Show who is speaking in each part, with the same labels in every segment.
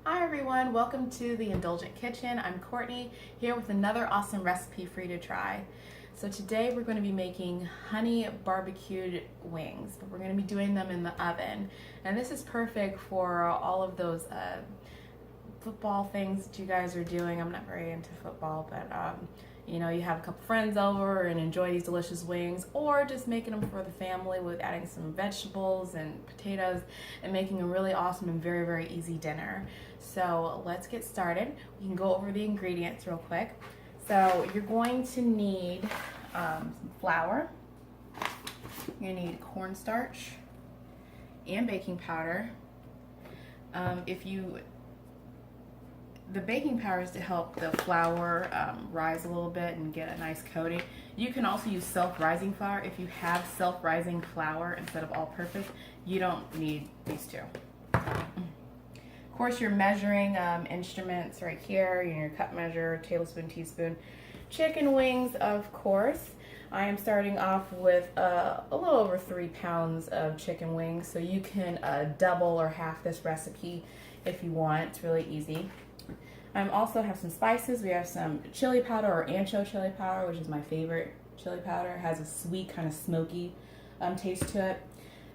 Speaker 1: Hi everyone, welcome to the Indulgent Kitchen. I'm Courtney, here with another awesome recipe for you to try. So today we're going to be making honey barbecued wings, but we're going to be doing them in the oven. And this is perfect for all of those football things that you guys are doing. I'm not very into football, but you know, you have a couple friends over and enjoy these delicious wings, or just making them for the family with adding some vegetables and potatoes and making a really awesome and very, very easy dinner. So let's get started. We can go over the ingredients real quick. So you're going to need some flour. You're gonna need cornstarch and baking powder. The baking powder is to help the flour rise a little bit and get a nice coating. You can also use self-rising flour. If you have self-rising flour instead of all-purpose, you don't need these two. Of course, your measuring instruments right here, your cup measure, tablespoon, teaspoon. Chicken wings, of course. I am starting off with a little over 3 pounds of chicken wings, so you can double or half this recipe if you want. It's really easy. I also have some spices. We have some chili powder or ancho chili powder, which is my favorite chili powder. It has a sweet, kind of smoky taste to it.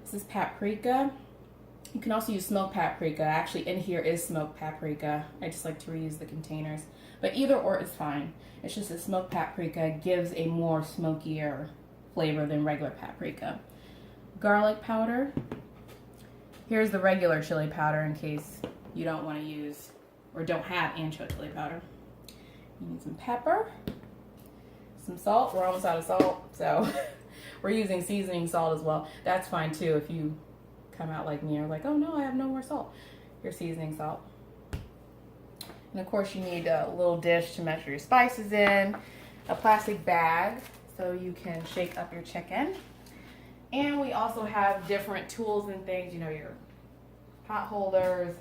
Speaker 1: This is paprika. You can also use smoked paprika. Actually, in here is smoked paprika. I just like to reuse the containers. But either or is fine. It's just that smoked paprika gives a more smokier flavor than regular paprika. Garlic powder. Here's the regular chili powder in case you don't want to use or don't have ancho chili powder. You need some pepper, some salt. We're almost out of salt, so we're using seasoning salt as well. That's fine too if you come out like me and are like, oh no, I have no more salt. Your seasoning salt. And of course you need a little dish to measure your spices in, a plastic bag so you can shake up your chicken. And we also have different tools and things, you know, your pot holders,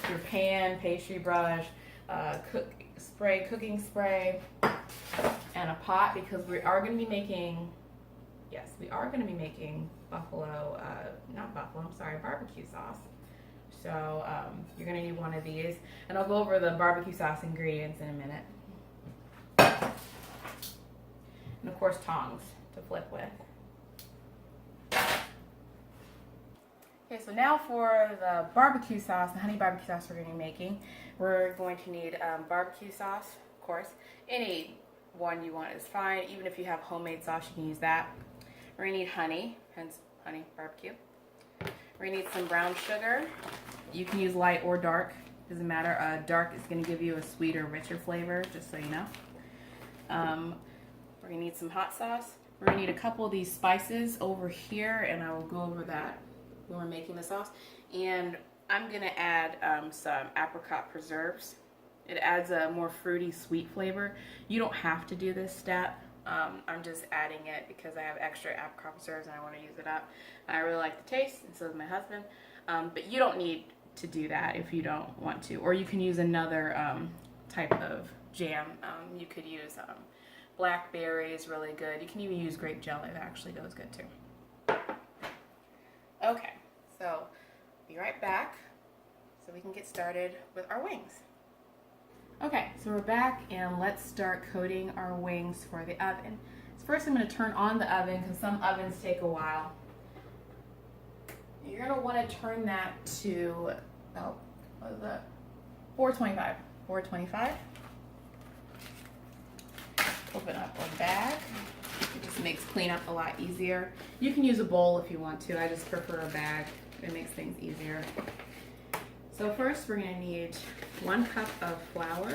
Speaker 1: your pan, pastry brush, cooking spray, and a pot, because we are going to be making, barbecue sauce. So you're going to need one of these, and I'll go over the barbecue sauce ingredients in a minute. And of course tongs to flip with. Okay, so now for the barbecue sauce, the honey barbecue sauce we're going to be making. We're going to need barbecue sauce, of course. Any one you want is fine. Even if you have homemade sauce, you can use that. We're going to need honey, hence honey barbecue. We're going to need some brown sugar. You can use light or dark, doesn't matter. Dark is going to give you a sweeter, richer flavor, just so you know. We're going to need some hot sauce. We're going to need a couple of these spices over here, and I will go over that when we're making the sauce. And I'm going to add some apricot preserves. It adds a more fruity, sweet flavor. You don't have to do this step. I'm just adding it because I have extra apricot preserves and I want to use it up. I really like the taste, and so does my husband. But you don't need to do that if you don't want to. Or you can use another type of jam. You could use blackberries, really good. You can even use grape jelly, that actually goes good too. Okay, so be right back so we can get started with our wings. Okay, so we're back, and let's start coating our wings for the oven. So first I'm going to turn on the oven because some ovens take a while. You're going to want to turn that to, 425. 425. Open up our bag. It just makes cleanup a lot easier. You can use a bowl if you want to. I just prefer a bag. It makes things easier. So first we're going to need 1 cup of flour.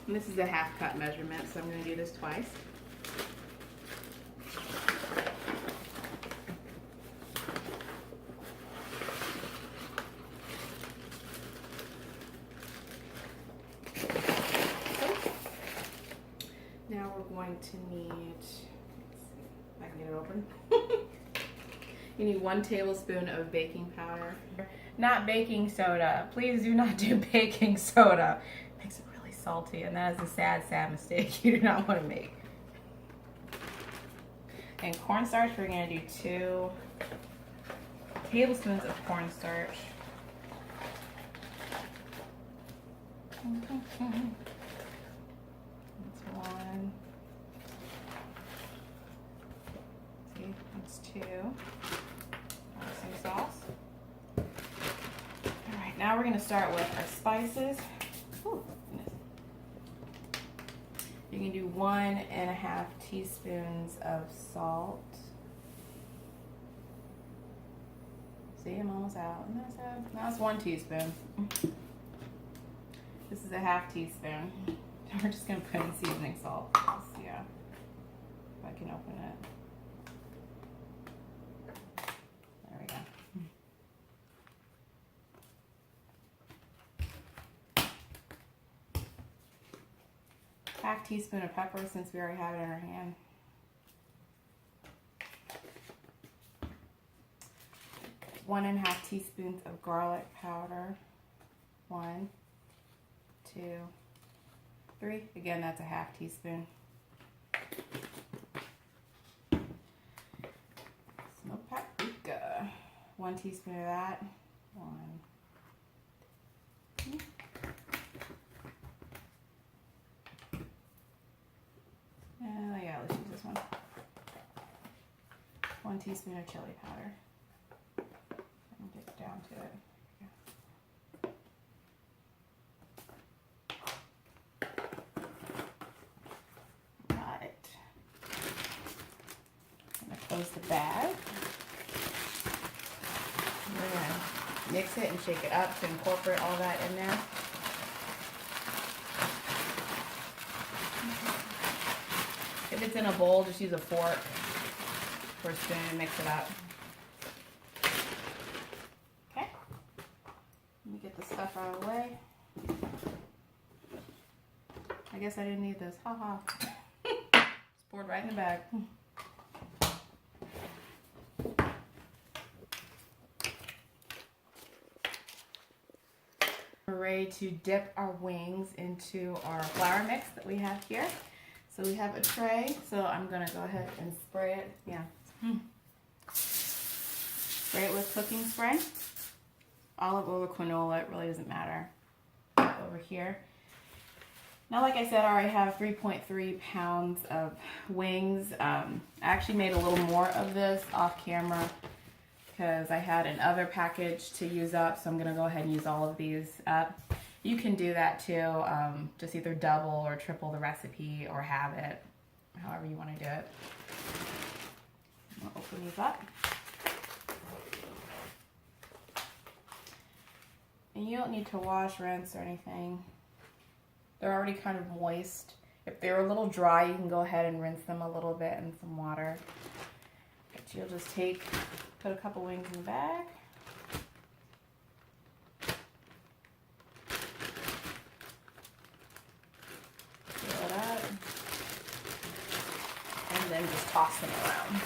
Speaker 1: And this is a half cup measurement, so I'm going to do this twice. Now we're going to need, let's see if I can get it open. You need 1 tablespoon of baking powder. Not baking soda. Please do not do baking soda. It makes it really salty, and that is a sad, sad mistake you do not want to make. And cornstarch, we're gonna do 2 tablespoons of cornstarch. That's 1. See, that's 2. Some sauce. All right, now we're gonna start with our spices. Ooh, goodness. You can do 1.5 teaspoons of salt. See, I'm almost out. Now it's 1 teaspoon. This is a half teaspoon. We're just gonna put in seasoning salt. Yeah, if I can open it. There we go. Half teaspoon of pepper, since we already have it in our hand. 1.5 teaspoons of garlic powder. 1, 2, 3. Again, that's a half teaspoon. Smoked paprika. 1 teaspoon of that. 1, 2. Yeah, let's use this one. 1 teaspoon of chili powder. Let me get down to it. Close the bag. We're going to mix it and shake it up to incorporate all that in there. If it's in a bowl, just use a fork or a spoon and mix it up. Okay. Let me get the stuff out of the way. I guess I didn't need this. Ha ha. Just poured right in the bag. We're ready to dip our wings into our flour mix that we have here. So we have a tray, so I'm gonna go ahead and spray it. Yeah. Spray it with cooking spray. Olive oil or quinola, it really doesn't matter. Over here. Now, like I said, I already have 3.3 pounds of wings. I actually made a little more of this off camera because I had another package to use up, so I'm gonna go ahead and use all of these up. You can do that too, just either double or triple the recipe or have it, however you wanna do it. I'm gonna open these up. And you don't need to wash, rinse, or anything. They're already kind of moist. If they're a little dry, you can go ahead and rinse them a little bit in some water. But you'll just put a couple wings in the bag. Fill it up. And then just toss them around.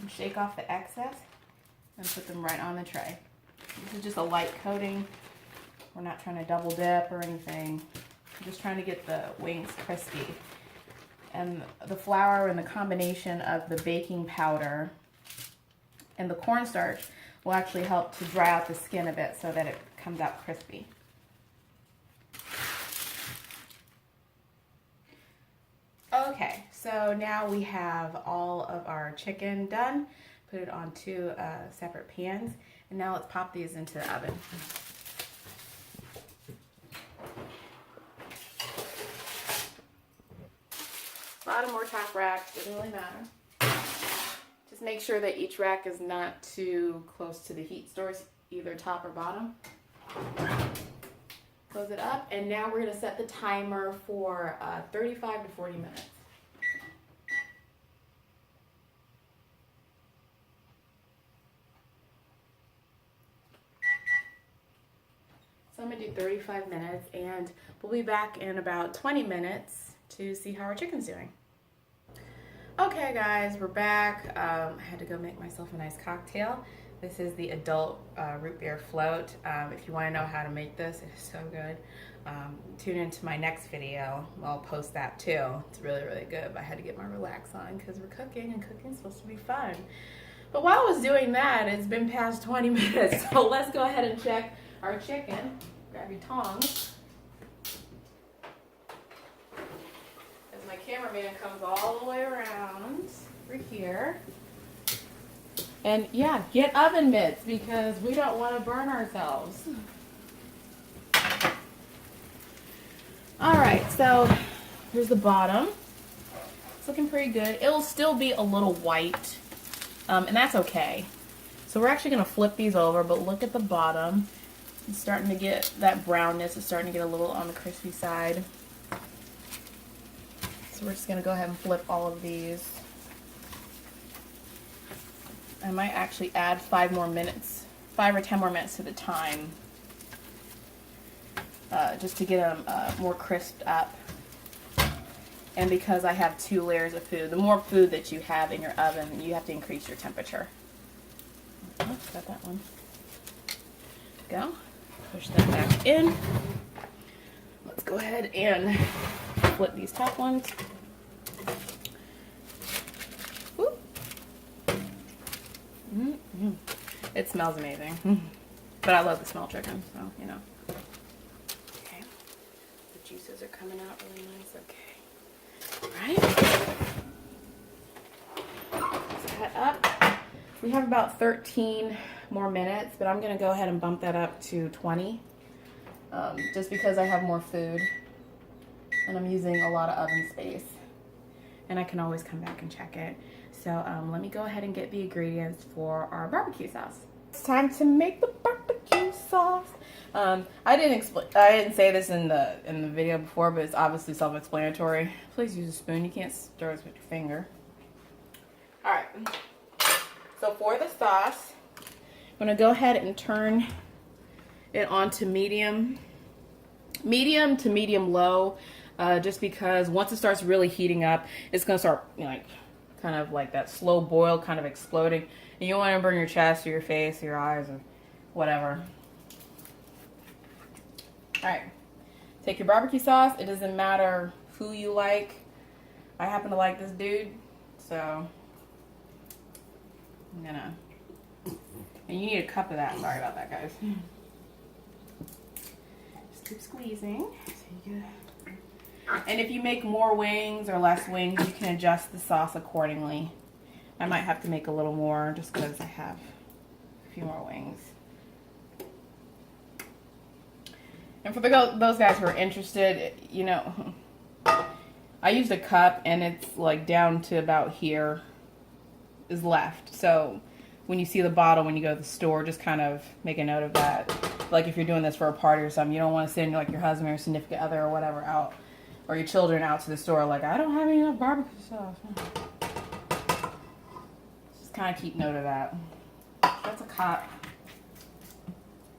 Speaker 1: And shake off the excess and put them right on the tray. This is just a light coating. We're not trying to double dip or anything. We're just trying to get the wings crispy. And the flour and the combination of the baking powder and the cornstarch will actually help to dry out the skin a bit so that it comes out crispy. Okay, so now we have all of our chicken done. Put it on 2 separate pans, and now let's pop these into the oven. Bottom or top rack, doesn't really matter. Just make sure that each rack is not too close to the heat source, either top or bottom. Close it up, and now we're going to set the timer for 35 to 40 minutes. So I'm going to do 35 minutes, and we'll be back in about 20 minutes to see how our chicken's doing. Okay guys, we're back. I had to go make myself a nice cocktail. This is the adult root beer float. If you want to know how to make this, it is so good. Tune into my next video. I'll post that too. It's really, really good, but I had to get my relax on because we're cooking and cooking's supposed to be fun. But while I was doing that, it's been past 20 minutes, so let's go ahead and check our chicken. Grab your tongs. As my cameraman comes all the way around over here. And yeah, get oven mitts because we don't want to burn ourselves. Alright, so here's the bottom. It's looking pretty good. It'll still be a little white, and that's okay. So we're actually going to flip these over, but look at the bottom. It's starting to get that brownness. It's starting to get a little on the crispy side. So we're just going to go ahead and flip all of these. I might actually add 5 or 10 more minutes to the time. Just to get them more crisped up. And because I have 2 layers of food, the more food that you have in your oven, you have to increase your temperature. Oh, got that one. Go. Push that back in. Let's go ahead and flip these top ones. Mm-hmm. It smells amazing. But I love the smell of chicken, so, you know. Okay. The juices are coming out really nice. Okay. Alright. Set up. We have about 13 more minutes, but I'm going to go ahead and bump that up to 20. Just because I have more food. And I'm using a lot of oven space. And I can always come back and check it. So let me go ahead and get the ingredients for our barbecue sauce. It's time to make the barbecue sauce. I didn't say this in the video before, but it's obviously self-explanatory. Please use a spoon. You can't stir this with your finger. All right. So for the sauce, I'm gonna go ahead and turn it on to medium to medium low, just because once it starts really heating up, it's gonna start, you know, like kind of like that slow boil, kind of exploding. And you don't want to burn your chest or your face or your eyes or whatever. Alright, take your barbecue sauce. It doesn't matter who you like. I happen to like this dude, so I'm gonna, and you need a cup of that. Sorry about that, guys. Just keep squeezing. So you get. And if you make more wings or less wings, you can adjust the sauce accordingly. I might have to make a little more just because I have a few more wings. And for those guys who are interested, you know, I used a cup and it's like down to about here is left. So when you see the bottle when you go to the store, just kind of make a note of that. Like if you're doing this for a party or something, you don't want to send like your husband or significant other or whatever out, or your children out to the store like, I don't have enough barbecue sauce. Just kind of keep note of that. That's a cup.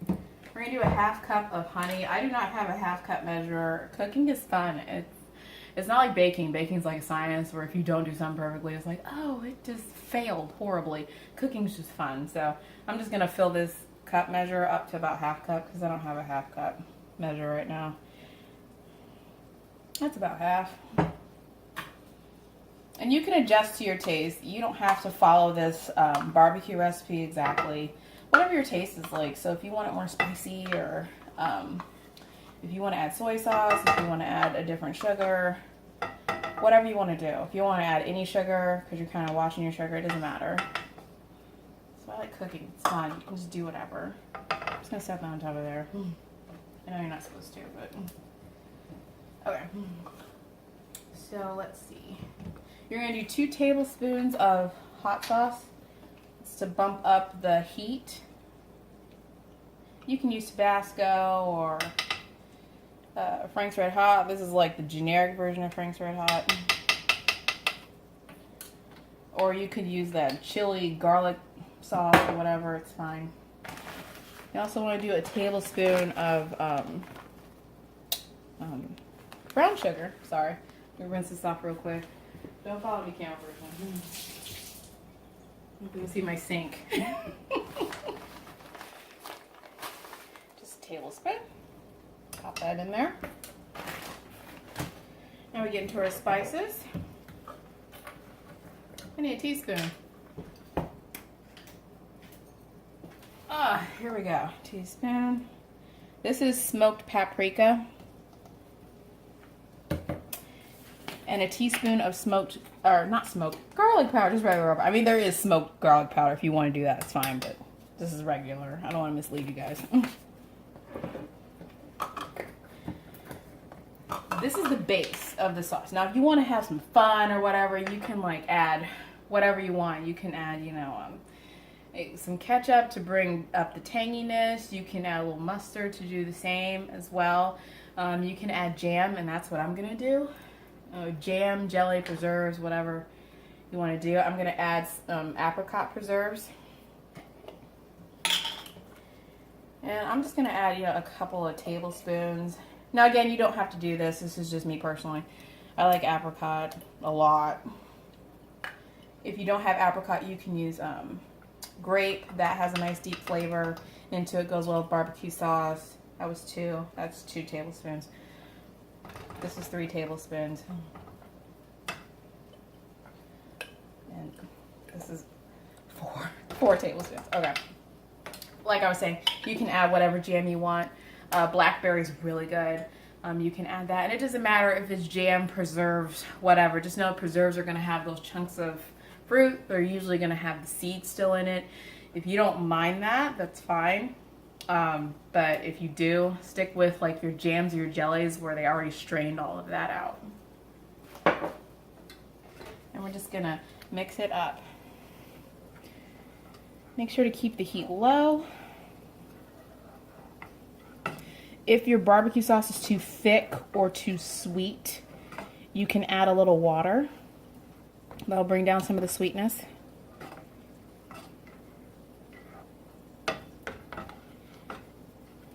Speaker 1: We're going to do a half cup of honey. I do not have a half cup measure. Cooking is fun. It's not like baking. Baking's like a science where if you don't do something perfectly, it's like, oh, it just failed horribly. Cooking's just fun. So I'm just going to fill this cup measure up to about half cup because I don't have a half cup measure right now. That's about half. And you can adjust to your taste. You don't have to follow this barbecue recipe exactly. Whatever your taste is like. So if you want it more spicy, or if you want to add soy sauce, if you want to add a different sugar, whatever you want to do. If you want to add any sugar because you're kind of watching your sugar, it doesn't matter. So I like cooking. It's fun. You can just do whatever. I'm just going to set that on top of there. I know you're not supposed to, but... Okay, so let's see. You're going to do 2 tablespoons of hot sauce. It's to bump up the heat. You can use Tabasco or Frank's Red Hot. This is like the generic version of Frank's Red Hot. Or you could use that chili garlic sauce or whatever, it's fine. You also want to do a tablespoon of brown sugar. Sorry, let me rinse this off real quick. Don't follow me, camera person. You can see my sink. Just a tablespoon. Pop that in there. Now we get into our spices. I need a teaspoon. Here we go. Teaspoon. This is smoked paprika. And a teaspoon of smoked, or not smoked, garlic powder, just regular. I mean, there is smoked garlic powder. If you want to do that, it's fine, but this is regular. I don't want to mislead you guys. This is the base of the sauce. Now, if you want to have some fun or whatever, you can like add whatever you want. You can add, you know, some ketchup to bring up the tanginess. You can add a little mustard to do the same as well. You can add jam, and that's what I'm going to do. Jam, jelly, preserves, whatever you want to do. I'm going to add some apricot preserves. And I'm just going to add, you know, a couple of tablespoons. Now, again, you don't have to do this. This is just me personally. I like apricot a lot. If you don't have apricot, you can use grape. That has a nice deep flavor. Into it goes well with barbecue sauce. That was 2. That's 2 tablespoons. This is 3 tablespoons. And this is 4 tablespoons. Okay. Like I was saying, you can add whatever jam you want. Blackberry's really good. You can add that. And it doesn't matter if it's jam, preserves, whatever. Just know preserves are going to have those chunks of fruit. They're usually going to have the seeds still in it. If you don't mind that, that's fine. But if you do, stick with like your jams or your jellies where they already strained all of that out. And we're just gonna mix it up. Make sure to keep the heat low. If your barbecue sauce is too thick or too sweet, you can add a little water. That'll bring down some of the sweetness.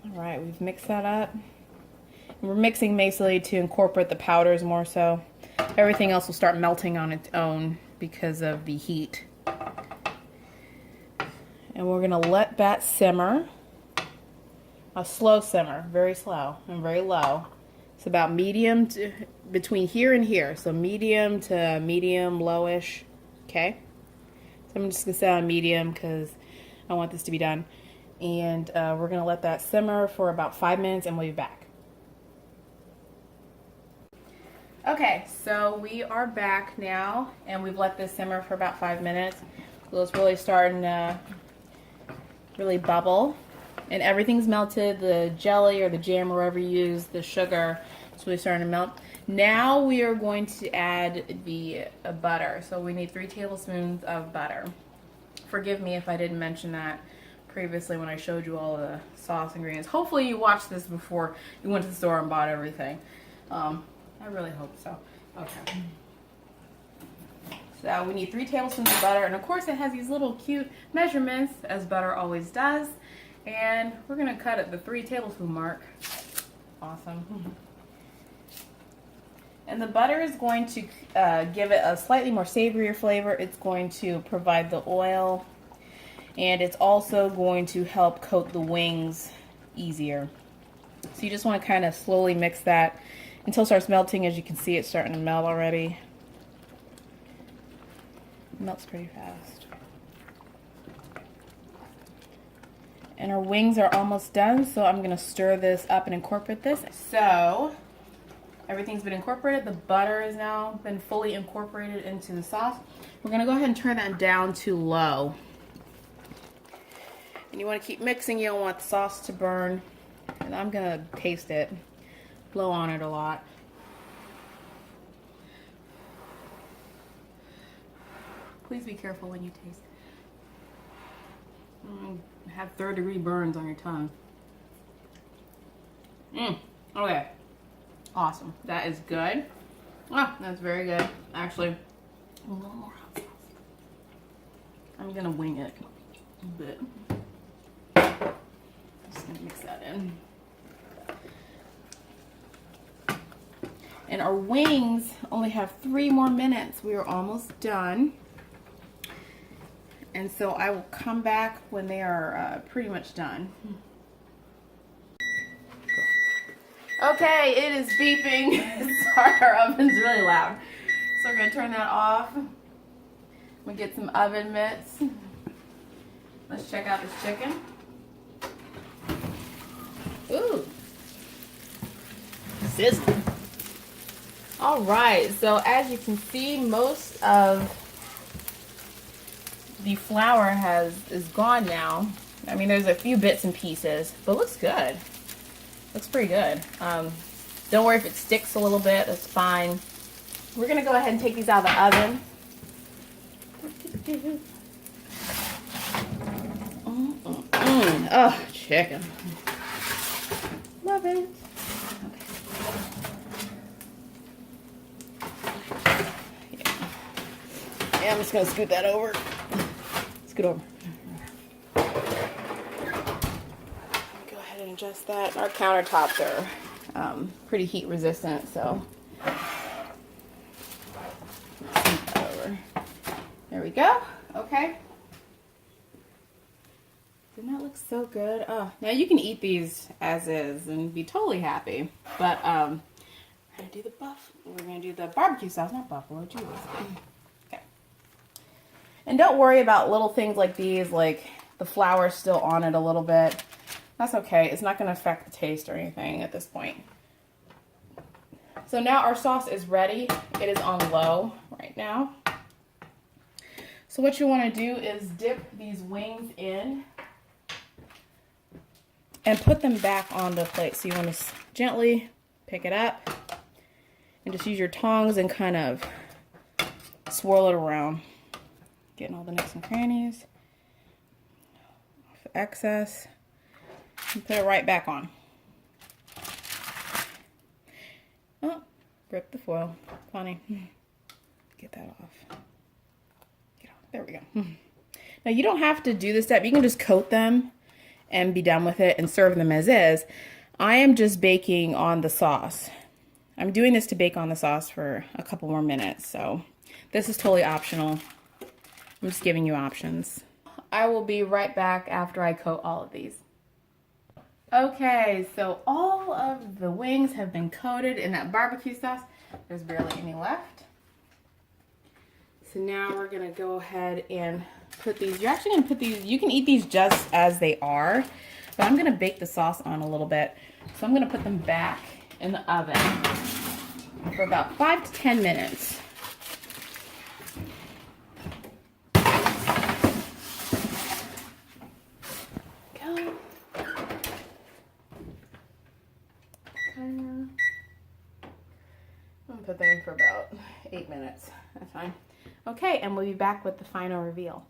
Speaker 1: All right, we've mixed that up. And we're mixing basically to incorporate the powders more so. Everything else will start melting on its own because of the heat. And we're gonna let that simmer. A slow simmer, very slow and very low. It's about medium to between here and here. So medium to medium, lowish, okay? So I'm just gonna say on medium because I want this to be done. And we're going to let that simmer for about 5 minutes and we'll be back. Okay, so we are back now and we've let this simmer for about 5 minutes. So it's really starting to really bubble and everything's melted. The jelly or the jam or whatever you use, the sugar, it's really starting to melt. Now we are going to add the butter. So we need 3 tablespoons of butter. Forgive me if I didn't mention that previously when I showed you all the sauce ingredients. Hopefully you watched this before you went to the store and bought everything. I really hope so. Okay. So we need 3 tablespoons of butter, and of course it has these little cute measurements as butter always does. And we're gonna cut at the 3 tablespoon mark. Awesome. And the butter is going to give it a slightly more savory flavor. It's going to provide the oil. And it's also going to help coat the wings easier. So you just want to kind of slowly mix that until it starts melting. As you can see, it's starting to melt already. It melts pretty fast. And our wings are almost done, so I'm going to stir this up and incorporate this. So everything's been incorporated. The butter has now been fully incorporated into the sauce. We're going to go ahead and turn that down to low. And you want to keep mixing. You don't want the sauce to burn. And I'm going to taste it. Blow on it a lot. Please be careful when you taste it. Have 3rd-degree burns on your tongue. Okay. Awesome. That is good. Oh, that's very good. Actually, a little more hot sauce. I'm going to wing it a bit. Just gonna mix that in. And our wings only have 3 more minutes. We are almost done. And so I will come back when they are pretty much done. Okay, it is beeping. Sorry, our oven's really loud. So we're gonna turn that off. We get some oven mitts. Let's check out this chicken. Ooh. Sizzling. All right, so as you can see, most of the flour is gone now. I mean, there's a few bits and pieces, but it looks good. Looks pretty good. Don't worry if it sticks a little bit, that's fine. We're gonna go ahead and take these out of the oven. Oh, chicken. Love it. Okay. Yeah, I'm just gonna scoot that over. Scoot over. Go ahead and adjust that. Our countertops are pretty heat resistant, so scoot that over. There we go. Okay. Doesn't that look so good? Oh, now you can eat these as is and be totally happy. But we're gonna do the barbecue sauce, not buffalo, geez. Okay. And don't worry about little things like these, like the flour's still on it a little bit. That's okay. It's not gonna affect the taste or anything at this point. So now our sauce is ready. It is on low right now. So what you want to do is dip these wings in and put them back on the plate. So you want to gently pick it up and just use your tongs and kind of swirl it around. Getting all the nooks and crannies, off the excess, and put it right back on. Oh, rip the foil. Funny. Get that off. There we go. Now you don't have to do this step. You can just coat them and be done with it and serve them as is. I am just baking on the sauce. I'm doing this to bake on the sauce for a couple more minutes, so this is totally optional. I'm just giving you options. I will be right back after I coat all of these. Okay, so all of the wings have been coated in that barbecue sauce. There's barely any left. So now we're gonna go ahead and put these, you're actually gonna put these, you can eat these just as they are, but I'm gonna bake the sauce on a little bit. So I'm gonna put them back in the oven for about 5 to 10 minutes. Go. I'm gonna put them in for about 8 minutes, that's fine. Okay, and we'll be back with the final reveal.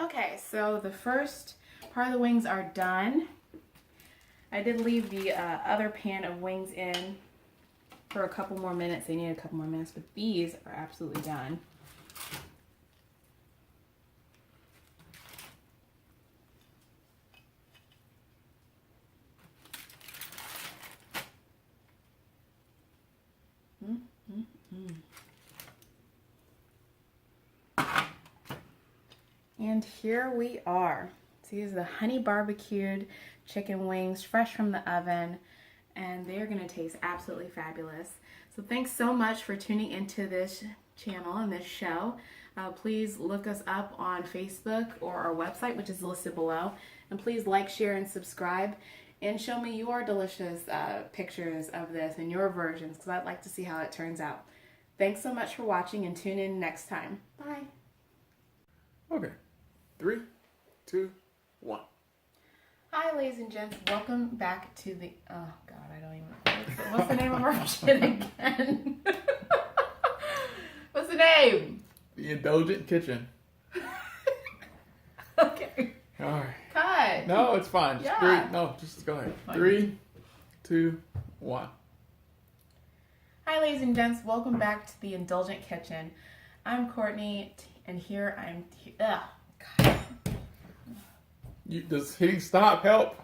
Speaker 1: Okay, so the first part of the wings are done. I did leave the other pan of wings in for a couple more minutes. They need a couple more minutes, but these are absolutely done. And here we are. So these are the honey barbecued chicken wings, fresh from the oven, and they're gonna taste absolutely fabulous. So thanks so much for tuning into this channel and this show. Please look us up on Facebook or our website, which is listed below. And please like, share, and subscribe. And show me your delicious pictures of this and your versions, because I'd like to see how it turns out. Thanks so much for watching, and tune in next time. Bye.
Speaker 2: Okay. 3, 2, 1.
Speaker 1: Hi, ladies and gents. Welcome back to the... Oh, God, I don't even... What's the name of our shit again? What's the name?
Speaker 2: The Indulgent Kitchen.
Speaker 1: Okay.
Speaker 2: All right.
Speaker 1: Cut.
Speaker 2: No, it's fine. Just
Speaker 1: Yeah.
Speaker 2: just go ahead.
Speaker 1: Fine.
Speaker 2: 3, 2, 1.
Speaker 1: Hi, ladies and gents. Welcome back to the Indulgent Kitchen. I'm Courtney, and here I'm. Ugh, God.
Speaker 2: Does hitting stop help?